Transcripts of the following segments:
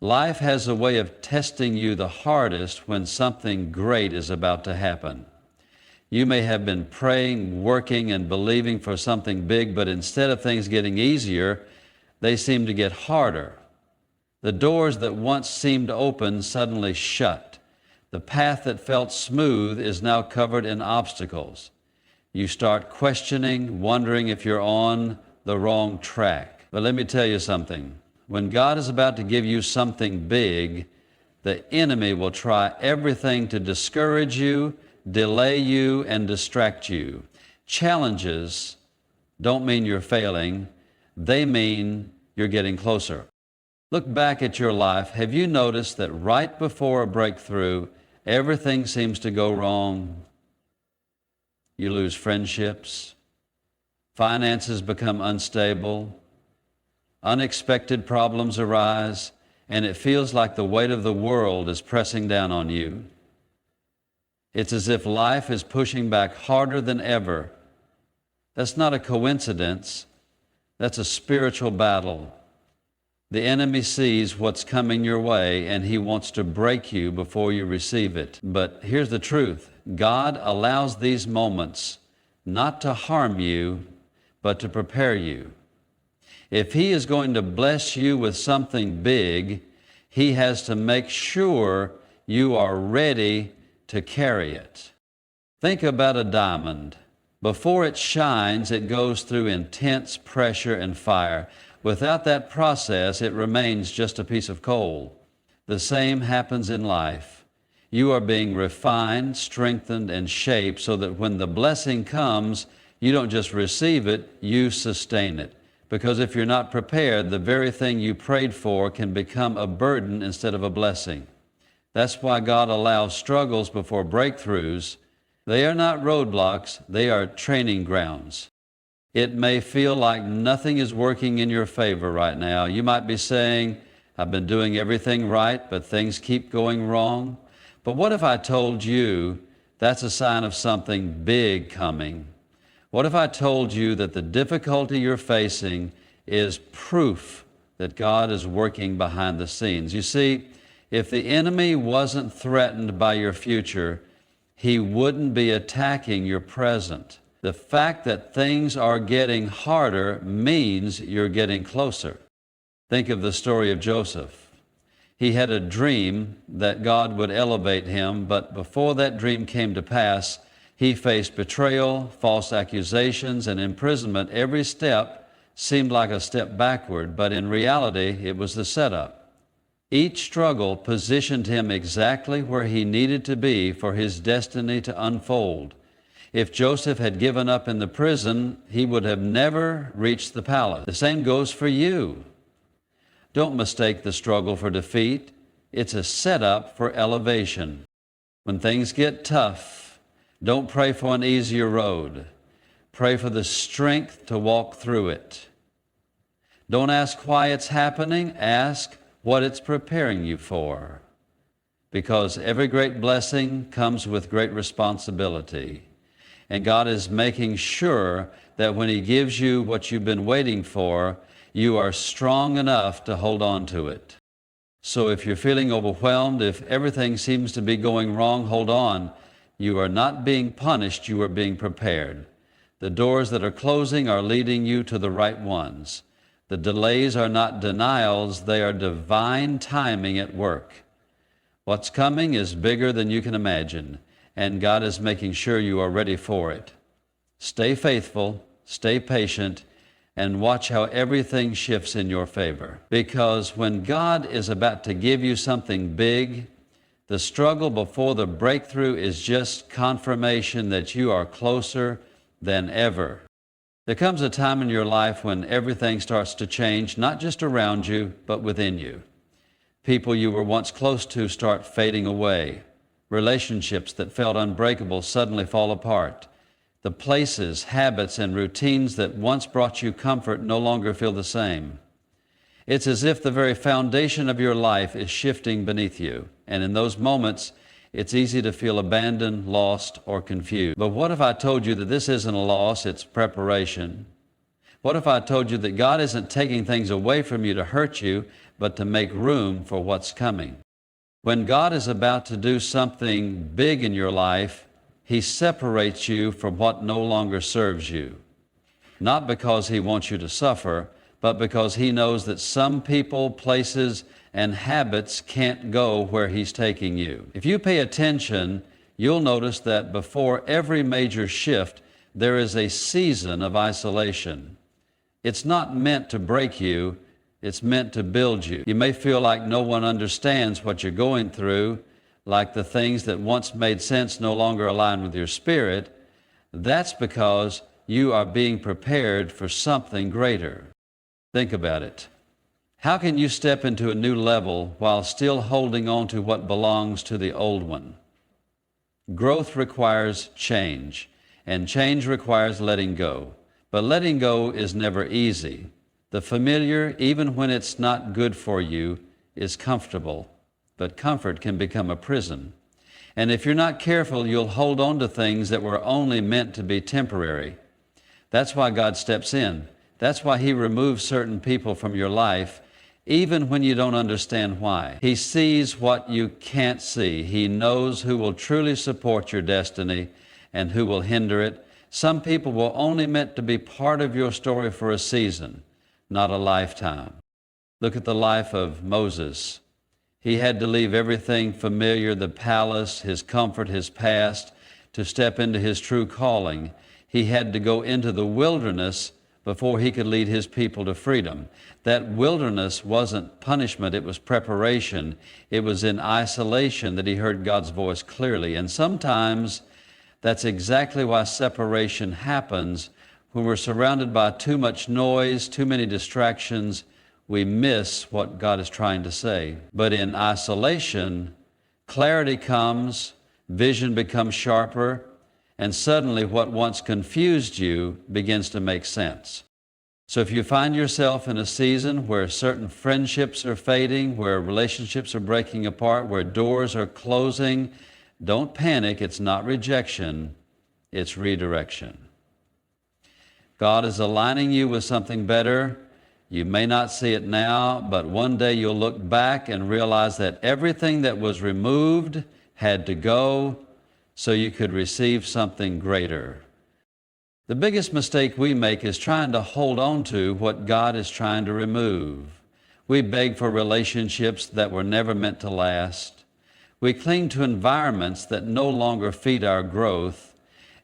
Life has a way of testing you the hardest when something great is about to happen. You may have been praying, working, and believing for something big, but instead of things getting easier, they seem to get harder. The doors that once seemed open suddenly shut. The path that felt smooth is now covered in obstacles. You start questioning, wondering if you're on the wrong track. But let me tell you something. When God is about to give you something big, the enemy will try everything to discourage you, delay you, and distract you. Challenges don't mean you're failing. They mean you're getting closer. Look back at your life. Have you noticed that right before a breakthrough, everything seems to go wrong? You lose friendships. Finances become unstable. Unexpected problems arise, and it feels like the weight of the world is pressing down on you. It's as if life is pushing back harder than ever. That's not a coincidence. That's a spiritual battle. The enemy sees what's coming your way, and he wants to break you before you receive it. But here's the truth. God allows these moments not to harm you, but to prepare you. If he is going to bless you with something big, he has to make sure you are ready to carry it. Think about a diamond. Before it shines, it goes through intense pressure and fire. Without that process, it remains just a piece of coal. The same happens in life. You are being refined, strengthened, and shaped so that when the blessing comes, you don't just receive it, you sustain it. Because if you're not prepared, the very thing you prayed for can become a burden instead of a blessing. That's why God allows struggles before breakthroughs. They are not roadblocks, they are training grounds. It may feel like nothing is working in your favor right now. You might be saying, I've been doing everything right, but things keep going wrong. But what if I told you that's a sign of something big coming? What if I told you that the difficulty you're facing is proof that God is working behind the scenes? You see, if the enemy wasn't threatened by your future, he wouldn't be attacking your present. The fact that things are getting harder means you're getting closer. Think of the story of Joseph. He had a dream that God would elevate him, but before that dream came to pass, he faced betrayal, false accusations, and imprisonment. Every step seemed like a step backward, but in reality, it was the setup. Each struggle positioned him exactly where he needed to be for his destiny to unfold. If Joseph had given up in the prison, he would have never reached the palace. The same goes for you. Don't mistake the struggle for defeat. It's a setup for elevation. When things get tough, don't pray for an easier road. Pray for the strength to walk through it. Don't ask why it's happening. Ask what it's preparing you for. Because every great blessing comes with great responsibility. And God is making sure that when he gives you what you've been waiting for, you are strong enough to hold on to it. So if you're feeling overwhelmed, if everything seems to be going wrong, hold on. You are not being punished, you are being prepared. The doors that are closing are leading you to the right ones. The delays are not denials, they are divine timing at work. What's coming is bigger than you can imagine, and God is making sure you are ready for it. Stay faithful, stay patient, and watch how everything shifts in your favor. Because when God is about to give you something big, the struggle before the breakthrough is just confirmation that you are closer than ever. There comes a time in your life when everything starts to change, not just around you, but within you. People you were once close to start fading away. Relationships that felt unbreakable suddenly fall apart. The places, habits, and routines that once brought you comfort no longer feel the same. It's as if the very foundation of your life is shifting beneath you. And in those moments, it's easy to feel abandoned, lost, or confused. But what if I told you that this isn't a loss, it's preparation? What if I told you that God isn't taking things away from you to hurt you, but to make room for what's coming. When God is about to do something big in your life, He separates you from what no longer serves you. Not because He wants you to suffer, but because He knows that some people, places, and habits can't go where He's taking you. If you pay attention, you'll notice that before every major shift, there is a season of isolation. It's not meant to break you, it's meant to build you. You may feel like no one understands what you're going through, like the things that once made sense no longer align with your spirit. That's because you are being prepared for something greater. Think about it. How can you step into a new level while still holding on to what belongs to the old one? Growth requires change, and change requires letting go. But letting go is never easy. The familiar, even when it's not good for you, is comfortable, but comfort can become a prison. And if you're not careful, you'll hold on to things that were only meant to be temporary. That's why God steps in. That's why He removes certain people from your life, even when you don't understand why. He sees what you can't see. He knows who will truly support your destiny and who will hinder it. Some people were only meant to be part of your story for a season, not a lifetime. Look at the life of Moses. He had to leave everything familiar, the palace, his comfort, his past, to step into his true calling. He had to go into the wilderness before he could lead his people to freedom. That wilderness wasn't punishment, it was preparation. It was in isolation that he heard God's voice clearly. And sometimes that's exactly why separation happens. When we're surrounded by too much noise, too many distractions, we miss what God is trying to say. But in isolation, clarity comes, vision becomes sharper, and suddenly what once confused you begins to make sense. So if you find yourself in a season where certain friendships are fading, where relationships are breaking apart, where doors are closing, don't panic. It's not rejection, it's redirection. God is aligning you with something better. You may not see it now, but one day you'll look back and realize that everything that was removed had to go so you could receive something greater. The biggest mistake we make is trying to hold on to what God is trying to remove. We beg for relationships that were never meant to last. We cling to environments that no longer feed our growth,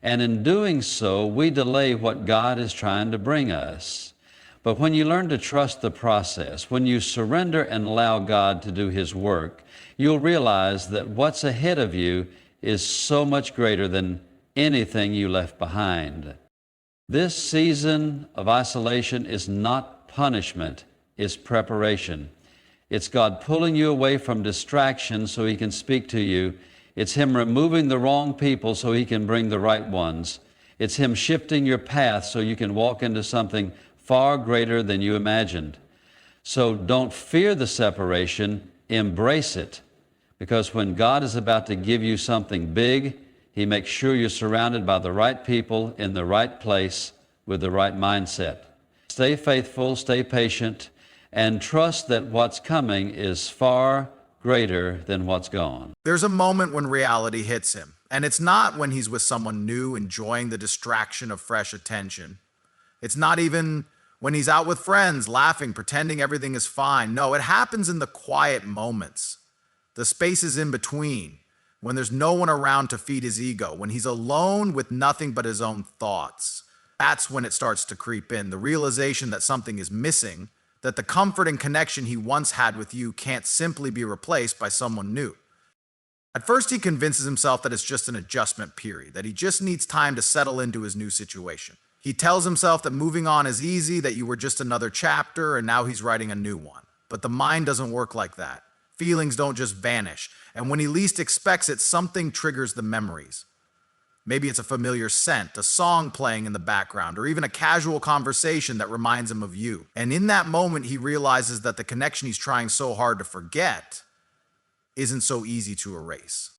and in doing so, we delay what God is trying to bring us. But when you learn to trust the process, when you surrender and allow God to do His work, you'll realize that what's ahead of you is so much greater than anything you left behind. This season of isolation is not punishment, it's preparation. It's God pulling you away from distractions so He can speak to you. It's Him removing the wrong people so He can bring the right ones. It's Him shifting your path so you can walk into something far greater than you imagined. So don't fear the separation, embrace it. Because when God is about to give you something big, He makes sure you're surrounded by the right people in the right place with the right mindset. Stay faithful, stay patient, and trust that what's coming is far greater than what's gone. There's a moment when reality hits him, and it's not when he's with someone new enjoying the distraction of fresh attention. It's not even when he's out with friends, laughing, pretending everything is fine. No, it happens in the quiet moments, the spaces in between, when there's no one around to feed his ego, when he's alone with nothing but his own thoughts. That's when it starts to creep in, the realization that something is missing, that the comfort and connection he once had with you can't simply be replaced by someone new. At first, he convinces himself that it's just an adjustment period, that he just needs time to settle into his new situation. He tells himself that moving on is easy, that you were just another chapter, and now he's writing a new one. But the mind doesn't work like that. Feelings don't just vanish, and when he least expects it, something triggers the memories. Maybe it's a familiar scent, a song playing in the background, or even a casual conversation that reminds him of you. And in that moment, he realizes that the connection he's trying so hard to forget isn't so easy to erase.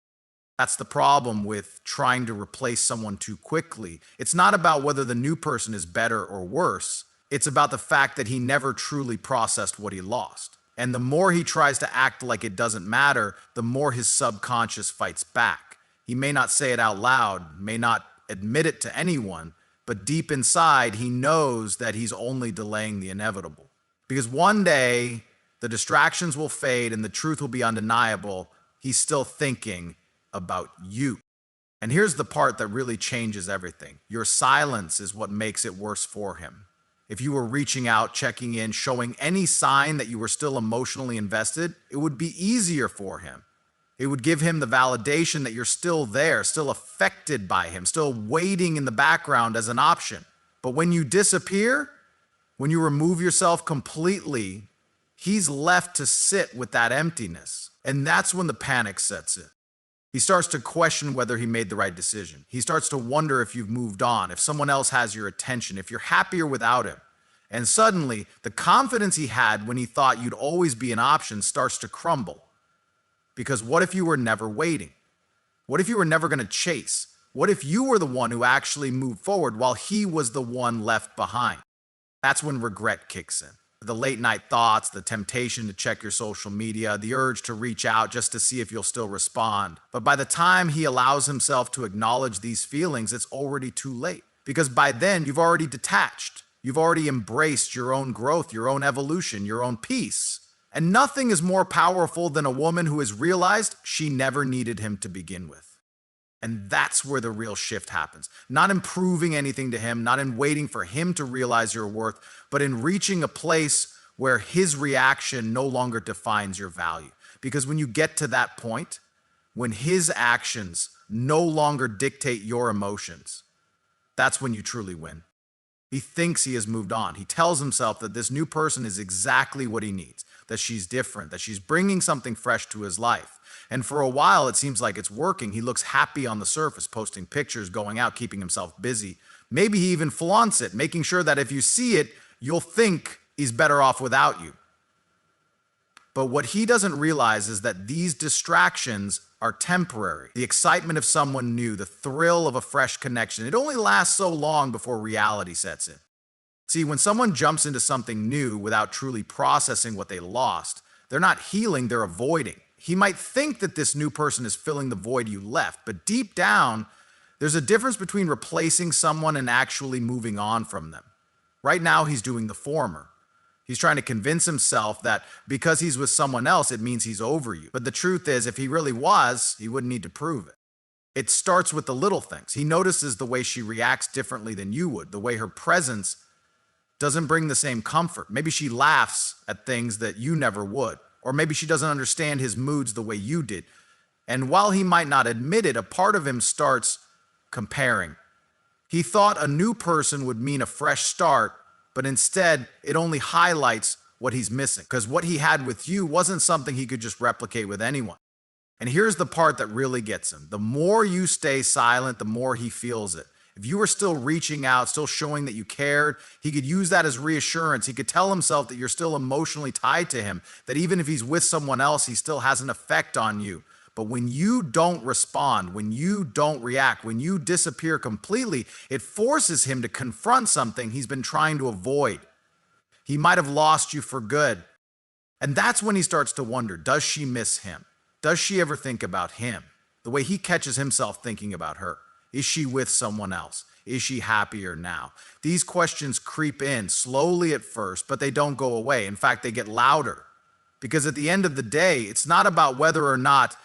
That's the problem with trying to replace someone too quickly. It's not about whether the new person is better or worse. It's about the fact that he never truly processed what he lost. And the more he tries to act like it doesn't matter, the more his subconscious fights back. He may not say it out loud, may not admit it to anyone, but deep inside, he knows that he's only delaying the inevitable. Because one day, the distractions will fade and the truth will be undeniable. He's still thinking about you. And here's the part that really changes everything. Your silence is what makes it worse for him. If you were reaching out, checking in, showing any sign that you were still emotionally invested, it would be easier for him. It would give him the validation that you're still there, still affected by him, still waiting in the background as an option. But when you disappear, when you remove yourself completely, he's left to sit with that emptiness. And that's when the panic sets in. He starts to question whether he made the right decision. He starts to wonder if you've moved on, if someone else has your attention, if you're happier without him. And suddenly, the confidence he had when he thought you'd always be an option starts to crumble. Because what if you were never waiting? What if you were never going to chase? What if you were the one who actually moved forward while he was the one left behind? That's when regret kicks in. The late night thoughts, the temptation to check your social media, the urge to reach out just to see if you'll still respond. But by the time he allows himself to acknowledge these feelings, it's already too late. Because by then, you've already detached. You've already embraced your own growth, your own evolution, your own peace. And nothing is more powerful than a woman who has realized she never needed him to begin with. And that's where the real shift happens. Not in proving anything to him, not in waiting for him to realize your worth, but in reaching a place where his reaction no longer defines your value. Because when you get to that point, when his actions no longer dictate your emotions, that's when you truly win. He thinks he has moved on. He tells himself that this new person is exactly what he needs, that she's different, that she's bringing something fresh to his life. And for a while, it seems like it's working. He looks happy on the surface, posting pictures, going out, keeping himself busy. Maybe he even flaunts it, making sure that if you see it, you'll think he's better off without you. But what he doesn't realize is that these distractions are temporary. The excitement of someone new, the thrill of a fresh connection, it only lasts so long before reality sets in. See, when someone jumps into something new without truly processing what they lost, they're not healing, they're avoiding. He might think that this new person is filling the void you left, but deep down, there's a difference between replacing someone and actually moving on from them. Right now, he's doing the former. He's trying to convince himself that because he's with someone else, it means he's over you. But the truth is, if he really was, he wouldn't need to prove it. It starts with the little things. He notices the way she reacts differently than you would, the way her presence doesn't bring the same comfort. Maybe she laughs at things that you never would, or maybe she doesn't understand his moods the way you did. And while he might not admit it, a part of him starts comparing. He thought a new person would mean a fresh start, but instead, it only highlights what he's missing, because what he had with you wasn't something he could just replicate with anyone. And here's the part that really gets him. The more you stay silent, the more he feels it. If you were still reaching out, still showing that you cared, he could use that as reassurance. He could tell himself that you're still emotionally tied to him, that even if he's with someone else, he still has an effect on you. But when you don't respond, when you don't react, when you disappear completely, it forces him to confront something he's been trying to avoid. He might have lost you for good. And that's when he starts to wonder, does she miss him? Does she ever think about him? The way he catches himself thinking about her. Is she with someone else? Is she happier now? These questions creep in slowly at first, but they don't go away. In fact, they get louder. Because at the end of the day, it's not about whether or not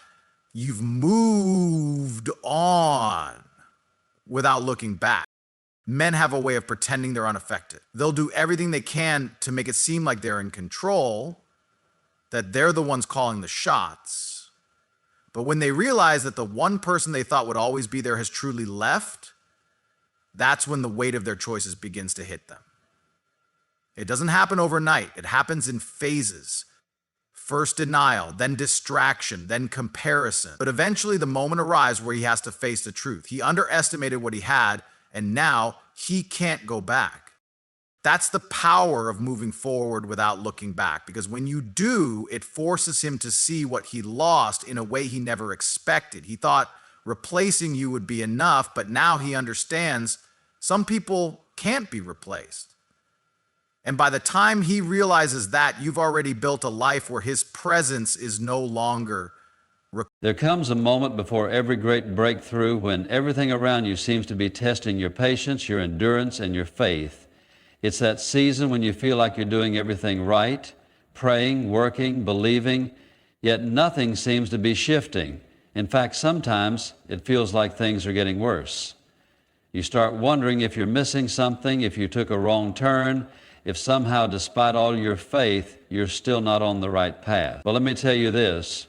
you've moved on without looking back. Men have a way of pretending they're unaffected. They'll do everything they can to make it seem like they're in control, that they're the ones calling the shots. But when they realize that the one person they thought would always be there has truly left, that's when the weight of their choices begins to hit them. It doesn't happen overnight. It happens in phases. First denial, then distraction, then comparison. But eventually the moment arrives where he has to face the truth. He underestimated what he had, and now he can't go back. That's the power of moving forward without looking back, because when you do, it forces him to see what he lost in a way he never expected. He thought replacing you would be enough, but now he understands some people can't be replaced. And by the time he realizes that, you've already built a life where his presence is no longer. There comes a moment before every great breakthrough when everything around you seems to be testing your patience, your endurance, and your faith. It's that season when you feel like you're doing everything right, praying, working, believing, yet nothing seems to be shifting. In fact, sometimes it feels like things are getting worse. You start wondering if you're missing something, if you took a wrong turn, if somehow, despite all your faith, you're still not on the right path. Well, let me tell you this.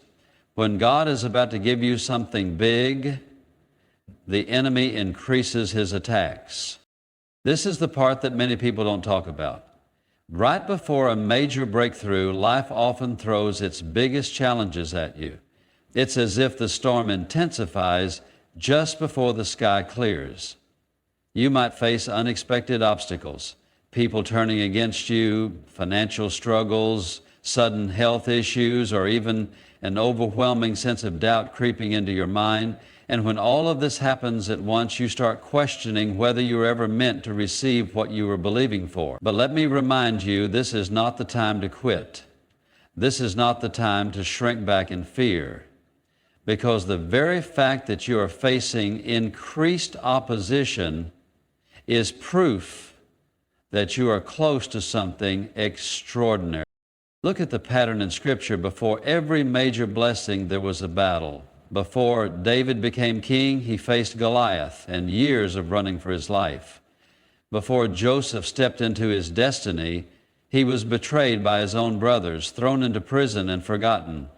When God is about to give you something big, the enemy increases his attacks. This is the part that many people don't talk about. Right before a major breakthrough, life often throws its biggest challenges at you. It's as if the storm intensifies just before the sky clears. You might face unexpected obstacles, people turning against you, financial struggles, sudden health issues, or even an overwhelming sense of doubt creeping into your mind. And when all of this happens at once, you start questioning whether you were ever meant to receive what you were believing for. But let me remind you, this is not the time to quit. This is not the time to shrink back in fear, because the very fact that you are facing increased opposition is proof that you are close to something extraordinary. Look at the pattern in Scripture. Before every major blessing, there was a battle. Before David became king, he faced Goliath and years of running for his life. Before Joseph stepped into his destiny, he was betrayed by his own brothers, thrown into prison and forgotten.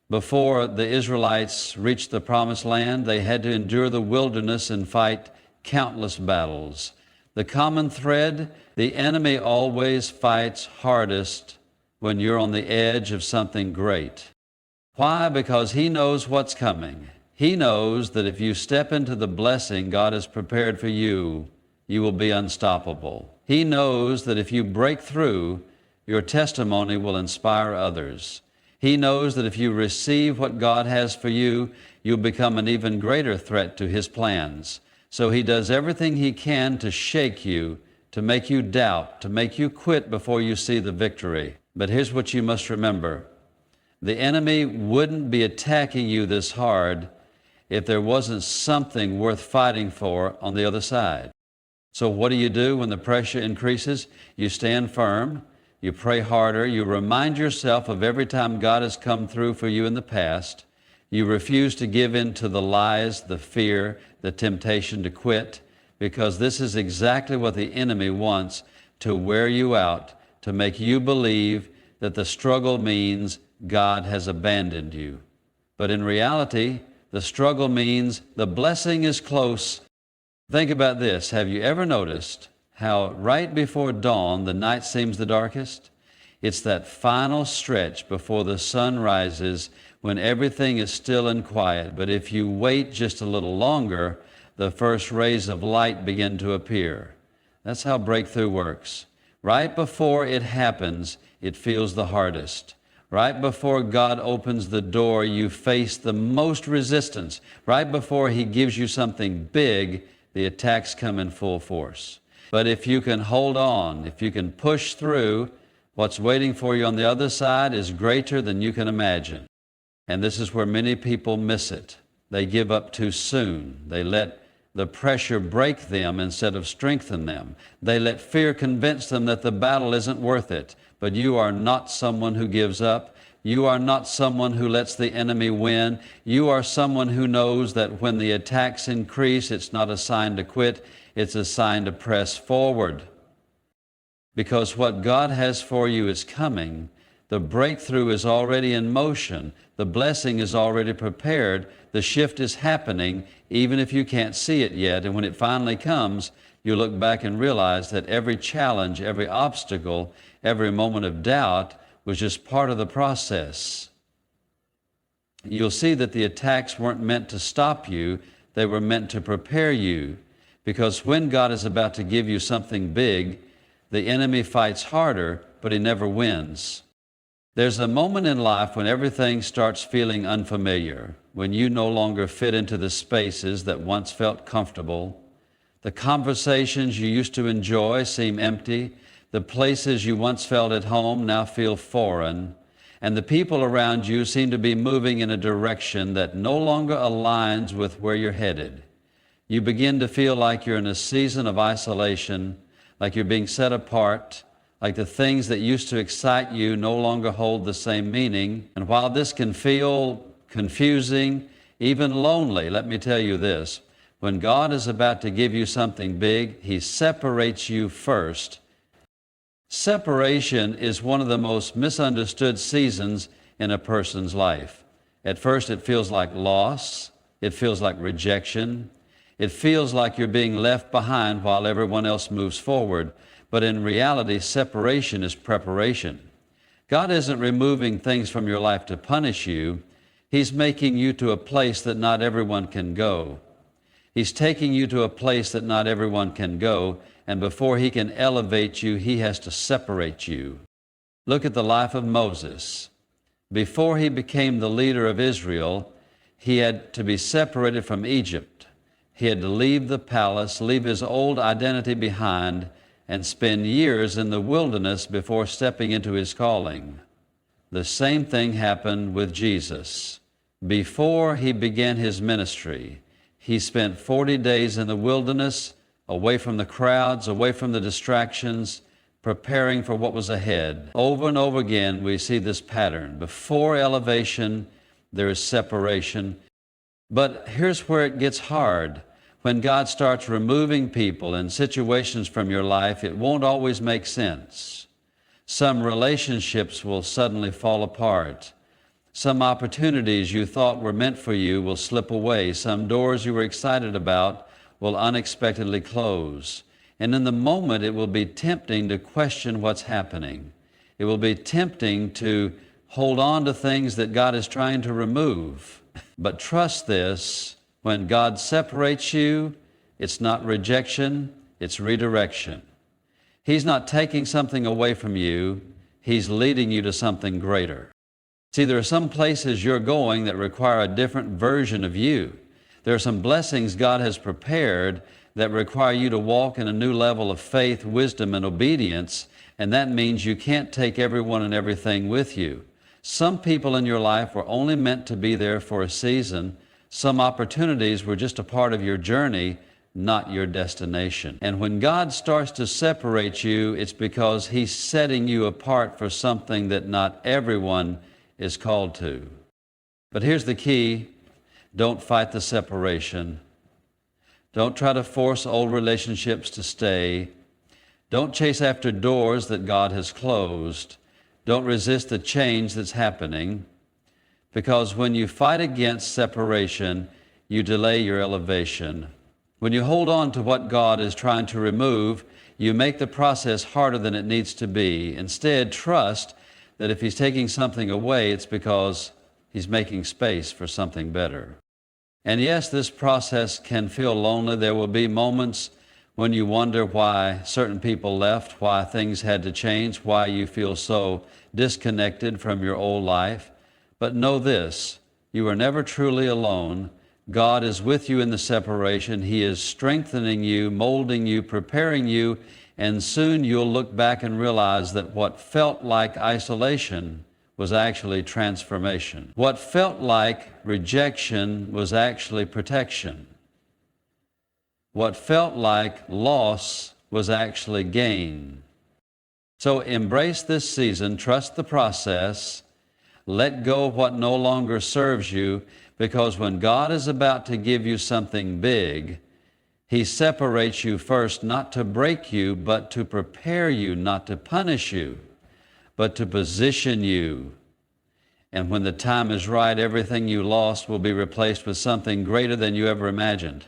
Before the Israelites reached the Promised Land, they had to endure the wilderness and fight countless battles. The common thread, the enemy always fights hardest when you're on the edge of something great. Why? Because he knows what's coming. He knows that if you step into the blessing God has prepared for you, you will be unstoppable. He knows that if you break through, your testimony will inspire others. He knows that if you receive what God has for you, you'll become an even greater threat to his plans. So he does everything he can to shake you, to make you doubt, to make you quit before you see the victory. But here's what you must remember. The enemy wouldn't be attacking you this hard if there wasn't something worth fighting for on the other side. So what do when the pressure increases? You stand firm, you pray harder, you remind yourself of every time God has come through for you in the past. You refuse to give in to the lies, the fear, the temptation to quit, because this is exactly what the enemy wants, to wear you out, to make you believe that the struggle means God has abandoned you. But in reality, the struggle means the blessing is close. Think about this. Have you ever noticed how right before dawn the night seems the darkest? It's that final stretch before the sun rises when everything is still and quiet. But if you wait just a little longer, the first rays of light begin to appear. That's how breakthrough works. Right before it happens, it feels the hardest. Right before God opens the door, you face the most resistance. Right before he gives you something big, the attacks come in full force. But if you can hold on, if you can push through, what's waiting for you on the other side is greater than you can imagine. And this is where many people miss it. They give up too soon. They let the pressure break them instead of strengthen them. They let fear convince them that the battle isn't worth it. But you are not someone who gives up. You are not someone who lets the enemy win. You are someone who knows that when the attacks increase, it's not a sign to quit, it's a sign to press forward. Because what God has for you is coming. The breakthrough is already in motion. The blessing is already prepared. The shift is happening, even if you can't see it yet. And when it finally comes, you look back and realize that every challenge, every obstacle, every moment of doubt was just part of the process. You'll see that the attacks weren't meant to stop you. They were meant to prepare you. Because when God is about to give you something big, the enemy fights harder, but he never wins. There's a moment in life when everything starts feeling unfamiliar, when you no longer fit into the spaces that once felt comfortable. The conversations you used to enjoy seem empty. The places you once felt at home now feel foreign, and the people around you seem to be moving in a direction that no longer aligns with where you're headed. You begin to feel like you're in a season of isolation, like you're being set apart, like the things that used to excite you no longer hold the same meaning. And while this can feel confusing, even lonely, let me tell you this: when God is about to give you something big, He separates you first. Separation is one of the most misunderstood seasons in a person's life. At first, it feels like loss. It feels like rejection. It feels like you're being left behind while everyone else moves forward. But in reality, separation is preparation. God isn't removing things from your life to punish you. He's making you to a place that not everyone can go. He's taking you to a place that not everyone can go, and before He can elevate you, He has to separate you. Look at the life of Moses. Before he became the leader of Israel, he had to be separated from Egypt. He had to leave the palace, leave his old identity behind, and spend years in the wilderness before stepping into his calling. The same thing happened with Jesus. Before He began His ministry, He spent 40 days in the wilderness, away from the crowds, away from the distractions, preparing for what was ahead. Over and over again, we see this pattern. Before elevation, there is separation. But here's where it gets hard. When God starts removing people and situations from your life, it won't always make sense. Some relationships will suddenly fall apart. Some opportunities you thought were meant for you will slip away. Some doors you were excited about will unexpectedly close. And in the moment, it will be tempting to question what's happening. It will be tempting to hold on to things that God is trying to remove. But trust this: when God separates you, it's not rejection, it's redirection. He's not taking something away from you, He's leading you to something greater. See, there are some places you're going that require a different version of you. There are some blessings God has prepared that require you to walk in a new level of faith, wisdom, and obedience, and that means you can't take everyone and everything with you. Some people in your life were only meant to be there for a season. Some opportunities were just a part of your journey, not your destination. And when God starts to separate you, it's because He's setting you apart for something that not everyone is called to. But here's the key: don't fight the separation. Don't try to force old relationships to stay. Don't chase after doors that God has closed. Don't resist the change that's happening, because when you fight against separation, you delay your elevation. When you hold on to what God is trying to remove, you make the process harder than it needs to be. Instead, trust that if He's taking something away, it's because He's making space for something better. And yes, this process can feel lonely. There will be moments when you wonder why certain people left, why things had to change, why you feel so disconnected from your old life. But know this: you are never truly alone. God is with you in the separation. He is strengthening you, molding you, preparing you, and soon you'll look back and realize that what felt like isolation was actually transformation. What felt like rejection was actually protection. What felt like loss was actually gain. So embrace this season, trust the process, let go of what no longer serves you, because when God is about to give you something big, He separates you first, not to break you, but to prepare you, not to punish you, but to position you. And when the time is right, everything you lost will be replaced with something greater than you ever imagined.